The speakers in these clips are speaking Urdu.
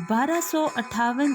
1258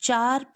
4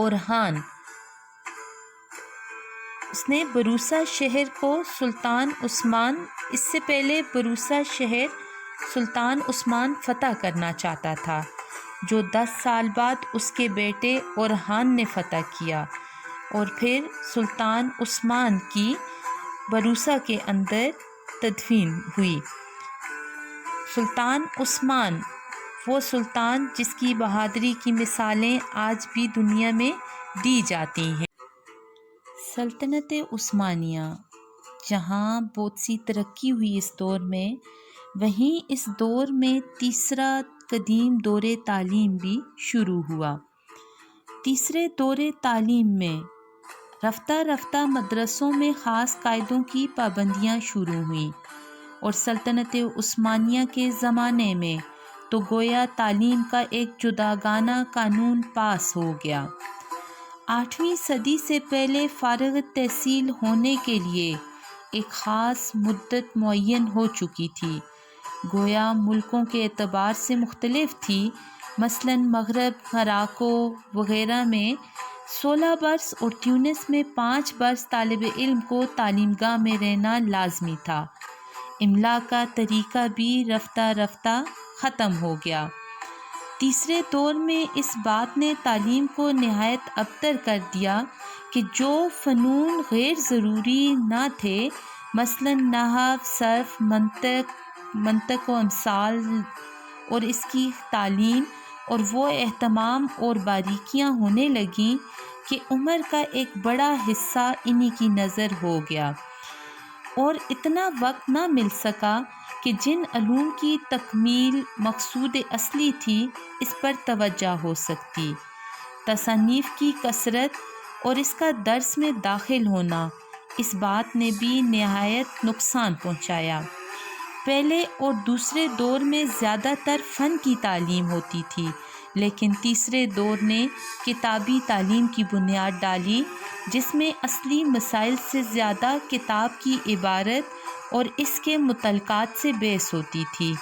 اورہان اس نے بروسا شہر کو سلطان عثمان اس سے پہلے بروسا شہر سلطان عثمان فتح کرنا چاہتا تھا، جو 10 سال بعد اس کے بیٹے اورہان نے فتح کیا، اور پھر سلطان عثمان کی بروسا کے اندر تدفین ہوئی۔ سلطان عثمان وہ سلطان جس کی بہادری کی مثالیں آج بھی دنیا میں دی جاتی ہیں۔ سلطنت عثمانیہ جہاں بہت سی ترقی ہوئی اس دور میں، وہیں اس دور میں تیسرا قدیم دور تعلیم بھی شروع ہوا۔ تیسرے دور تعلیم میں رفتہ رفتہ مدرسوں میں خاص قاعدوں کی پابندیاں شروع ہوئیں، اور سلطنت عثمانیہ کے زمانے میں تو گویا تعلیم کا ایک جداگانہ قانون پاس ہو گیا۔ 8ویں صدی سے پہلے فارغ التحصیل ہونے کے لیے ایک خاص مدت معین ہو چکی تھی، گویا ملکوں کے اعتبار سے مختلف تھی۔ مثلاً مغرب، موراکو وغیرہ میں 16 برس اور تیونس میں 5 برس طالب علم کو تعلیم گاہ میں رہنا لازمی تھا۔ املا کا طریقہ بھی رفتہ رفتہ ختم ہو گیا۔ تیسرے دور میں اس بات نے تعلیم کو نہایت ابتر کر دیا کہ جو فنون غیر ضروری نہ تھے، مثلاً نحو، صرف، منطق و امثال، اور اس کی تعلیم اور وہ اہتمام اور باریکیاں ہونے لگیں کہ عمر کا ایک بڑا حصہ انہی کی نظر ہو گیا، اور اتنا وقت نہ مل سکا کہ جن علوم کی تکمیل مقصود اصلی تھی اس پر توجہ ہو سکتی۔ تصانیف کی کثرت اور اس کا درس میں داخل ہونا اس بات نے بھی نہایت نقصان پہنچایا۔ پہلے اور دوسرے دور میں زیادہ تر فن کی تعلیم ہوتی تھی، لیکن تیسرے دور نے کتابی تعلیم کی بنیاد ڈالی، جس میں اصلی مسائل سے زیادہ کتاب کی عبارت اور اس کے متعلقات سے بحث ہوتی تھی۔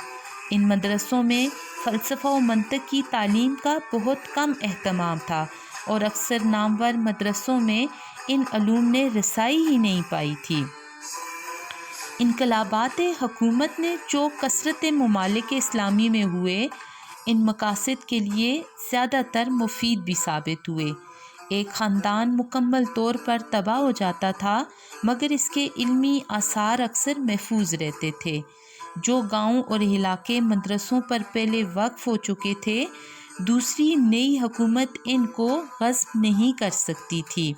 ان مدرسوں میں فلسفہ و منطق کی تعلیم کا بہت کم اہتمام تھا، اور اکثر نامور مدرسوں میں ان علوم نے رسائی ہی نہیں پائی تھی۔ انقلابات حکومت نے جو کثرت ممالک اسلامی میں ہوئے، ان مقاصد کے لیے زیادہ تر مفید بھی ثابت ہوئے۔ ایک خاندان مکمل طور پر تباہ ہو جاتا تھا، مگر اس کے علمی آثار اکثر محفوظ رہتے تھے۔ جو گاؤں اور علاقے مدرسوں پر پہلے وقف ہو چکے تھے، دوسری نئی حکومت ان کو غصب نہیں کر سکتی تھی۔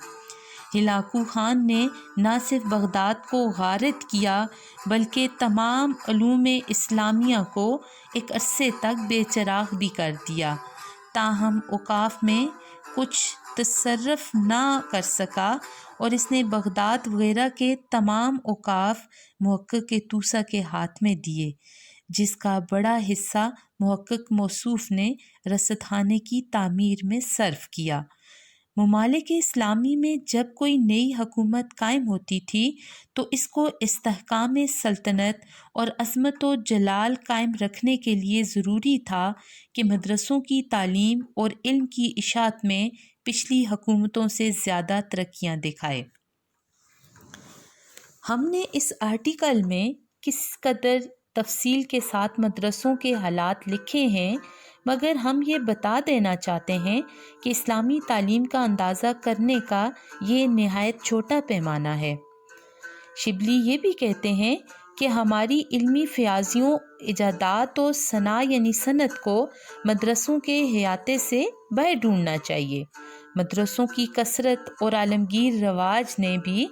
ہلاکو خان نے نہ صرف بغداد کو غارت کیا، بلکہ تمام علوم اسلامیہ کو ایک عرصے تک بے چراغ بھی کر دیا، تاہم اوقاف میں کچھ تصرف نہ کر سکا، اور اس نے بغداد وغیرہ کے تمام اوقاف محقق طوسیٰ کے ہاتھ میں دیے، جس کا بڑا حصہ محقق موصوف نے رصد خانے کی تعمیر میں صرف کیا۔ ممالک اسلامی میں جب کوئی نئی حکومت قائم ہوتی تھی تو اس کو استحکام سلطنت اور عظمت و جلال قائم رکھنے کے لیے ضروری تھا کہ مدرسوں کی تعلیم اور علم کی اشاعت میں پچھلی حکومتوں سے زیادہ ترقیاں دکھائے۔ ہم نے اس آرٹیکل میں کس قدر تفصیل کے ساتھ مدرسوں کے حالات لکھے ہیں، مگر ہم یہ بتا دینا چاہتے ہیں کہ اسلامی تعلیم کا اندازہ کرنے کا یہ نہایت چھوٹا پیمانہ ہے۔ شبلی یہ بھی کہتے ہیں کہ ہماری علمی فیاضیوں، ایجادات و صناع یعنی صنعت کو مدرسوں کے احاطے سے باہر ڈھونڈنا چاہیے۔ مدرسوں کی کثرت اور عالمگیر رواج نے بھی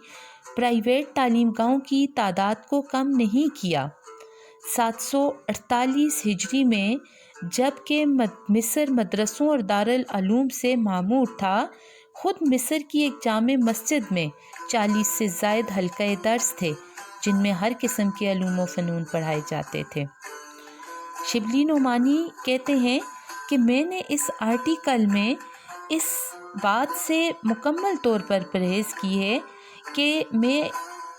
پرائیویٹ تعلیم گاہوں کی تعداد کو کم نہیں کیا۔ 748 ہجری میں جب کہ مصر مدرسوں اور دارالعلوم سے معمور تھا، خود مصر کی ایک جامع مسجد میں 40 سے زائد حلقۂ درس تھے، جن میں ہر قسم کے علوم و فنون پڑھائے جاتے تھے۔ شبلی نعمانی کہتے ہیں کہ میں نے اس آرٹیکل میں اس بات سے مکمل طور پر پرہیز کی ہے کہ میں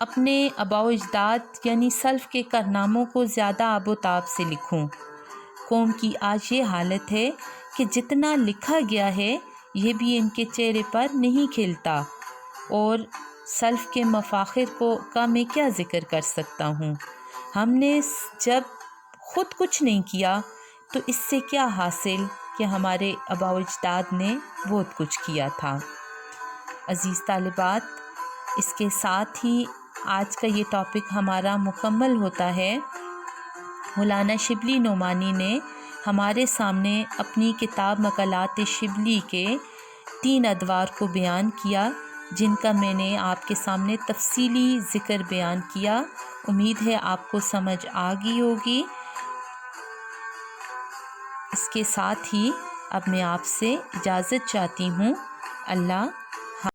اپنے آباء و اجداد یعنی سلف کے کارناموں کو زیادہ آب و تاب سے لکھوں۔ قوم کی آج یہ حالت ہے کہ جتنا لکھا گیا ہے یہ بھی ان کے چہرے پر نہیں کھلتا، اور سلف کے مفاخر کا میں کیا ذکر کر سکتا ہوں۔ ہم نے جب خود کچھ نہیں کیا تو اس سے کیا حاصل کہ ہمارے آباء و اجداد نے بہت کچھ کیا تھا۔ عزیز طالبات، اس کے ساتھ ہی آج کا یہ ٹاپک ہمارا مکمل ہوتا ہے۔ مولانا شبلی نعمانی نے ہمارے سامنے اپنی کتاب مقالات شبلی کے 3 ادوار کو بیان کیا، جن کا میں نے آپ کے سامنے تفصیلی ذکر بیان کیا۔ امید ہے آپ کو سمجھ آ گئی ہوگی۔ اس کے ساتھ ہی اب میں آپ سے اجازت چاہتی ہوں۔ اللہ